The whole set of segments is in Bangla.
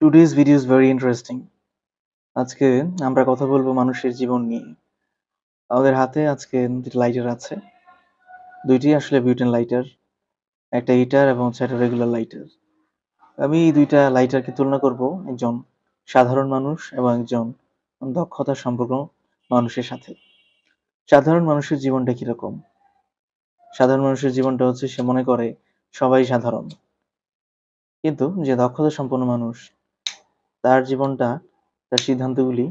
Today's video is very interesting. আজকে আমরা কথা বলবো মানুষের জীবন নিয়ে। আমাদের হাতে আজকে দুটি লাইটার আছে। দুইটি আসলে বিউটেন লাইটার। একটা হিটার এবং একটা রেগুলার লাইটার। আমি এই দুইটা লাইটারকে তুলনা করব একজন সাধারণ মানুষ এবং একজন দক্ষতা সম্পন্ন মানুষের সাথে। সাধারণ মানুষের জীবনটা কিরকম? সাধারণ মানুষের জীবনটা হচ্ছে সে মনে করে সবাই সাধারণ। কিন্তু যে দক্ষতা সম্পন্ন মানুষ তার জীবনটা, তার সিদ্ধান্তগুলি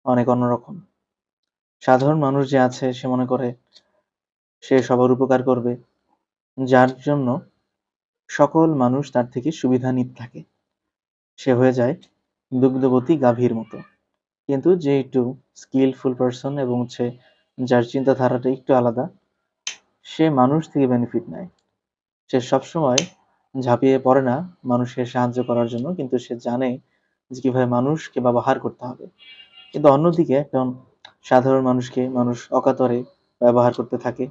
অনেক অন্যরকম। সাধারণ মানুষ যে আছে সে মনে করে সে সবার উপকার করবে, যার জন্য সকল মানুষ তার থেকে সুবিধা নিতে থাকে। সে হয়ে যায় দুগ্ধবতী গাভীর মতো। কিন্তু যে একটু স্কিলফুল পারসন এবং যার চিন্তাধারাটা একটু আলাদা, সে মানুষ থেকে বেনিফিট নেয়। সে সবসময় ঝাঁপিয়ে পড়ে না মানুষকে সাহায্য করার জন্য, কিন্তু সে জানে যে কিভাবে মানুষকে ব্যবহার করতে হবে। কিন্তু অন্যদিকে একজন সাধারণ মানুষকে মানুষ অকাতরে ব্যবহার করতে থাকে,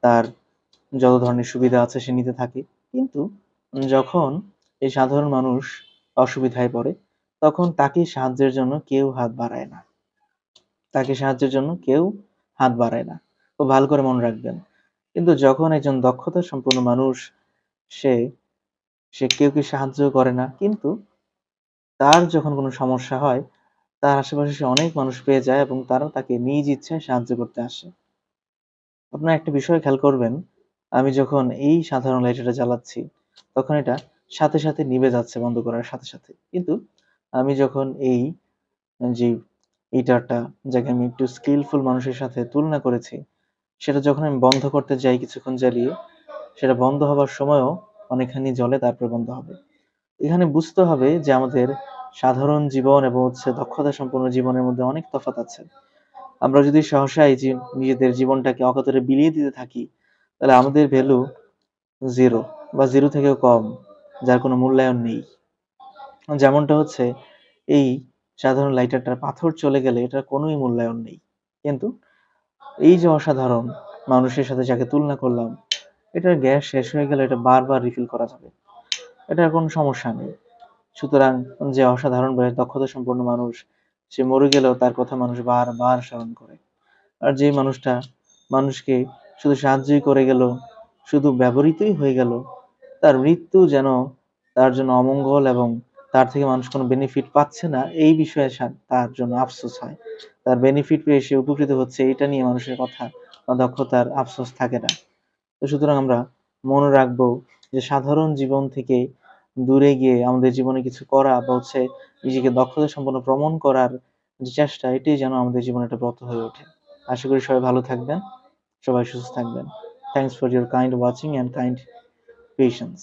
তার যত ধরনের সুবিধা আছে সে নিতে থাকে। কিন্তু যখন এই সাধারণ মানুষ অসুবিধায় পড়ে, তখন তাকে সাহায্যের জন্য কেউ হাত বাড়ায় না। তাকে সাহায্যের জন্য কেউ হাত বাড়ায় না। খুব ভালো করে মনে রাখবেন। কিন্তু যখন একজন দক্ষতা সম্পন্ন মানুষ, সে সে কেউকে সাহায্য করে না, কিন্তু তার যখন কোনো সমস্যা হয়, তার আশেপাশে সে অনেক মানুষ পেয়ে যায় এবং তারা তাকে নিজ ইচ্ছায় সাহায্য করতে আসে। আপনারা একটা বিষয় খেয়াল করবেন, আমি যখন এই সাধারণ লাইটারটা জ্বালাচ্ছি, তখন এটা সাথে, সাথে নিভে যাচ্ছে বন্ধ করার সাথে, সাথে। কিন্তু আমি যখন এই যে হিটারটা, যাকে আমি একটু স্কিলফুল মানুষের সাথে তুলনা করেছি, সেটা যখন আমি বন্ধ করতে যাই কিছুক্ষণ জ্বালিয়ে, সেটা বন্ধ হবার সময়ও অনেকখানি জ্বলে, তারপরে বন্ধ হবে। এখানে বুঝতে হবে যে আমাদের সাধারণ জীবন এবং দক্ষতা সম্পন্ন জীবনের মধ্যে অনেক তফাৎ আছে। আমরা যদি সহসাই নিজেদের জীবনটাকে অকাতরে বিলিয়ে দিতে থাকি, তাহলে আমাদের ভ্যালু জিরো বা জিরো থেকেও কম, যার কোনো মূল্যায়ন নেই। যেমনটা এই সাধারণ লাইটারটার পাথর চলে গেলে এটার কোনোই মূল্যায়ন নেই। কিন্তু এই যে অসাধারণ মানুষের সাথে যাকে তুলনা করলাম, এটার গ্যাস শেষ হয়ে গেলে এটা বারবার রিফিল করা যাবে, এটার কোনো সমস্যা নেই। সুতরাং যে অসাধারণ বা দক্ষতা সম্পন্ন মানুষ, সে মরে গেলেও তার কথা মানুষ বারবার স্মরণ করে। আর যে মানুষটা মানুষকে শুধু সাহায্যই করে গেল, শুধু ব্যবহৃতই হয়ে গেল, তার মৃত্যু যেন তার জন্য অমঙ্গল এবং তার থেকে মানুষ কোনো বেনিফিট পাচ্ছে না, এই বিষয়ে তার জন্য আফসোস হয়। তার বেনিফিট পেয়ে সে উপকৃত হচ্ছে, এটা নিয়ে মানুষের কথা বা দক্ষতার আফসোস থাকে না। তো সুতরাং আমরা মনে রাখবো যে সাধারণ জীবন থেকে দূরে গিয়ে আমাদের জীবনে কিছু করা বা নিজেকে দক্ষতা সম্পন্ন প্রমাণ করার যে চেষ্টা, এটাই যেন আমাদের জীবনে একটা ব্রত হয়ে ওঠে। আশা করি সবাই ভালো থাকবেন, সবাই সুস্থ থাকবেন। Thanks for your kind watching and kind patience.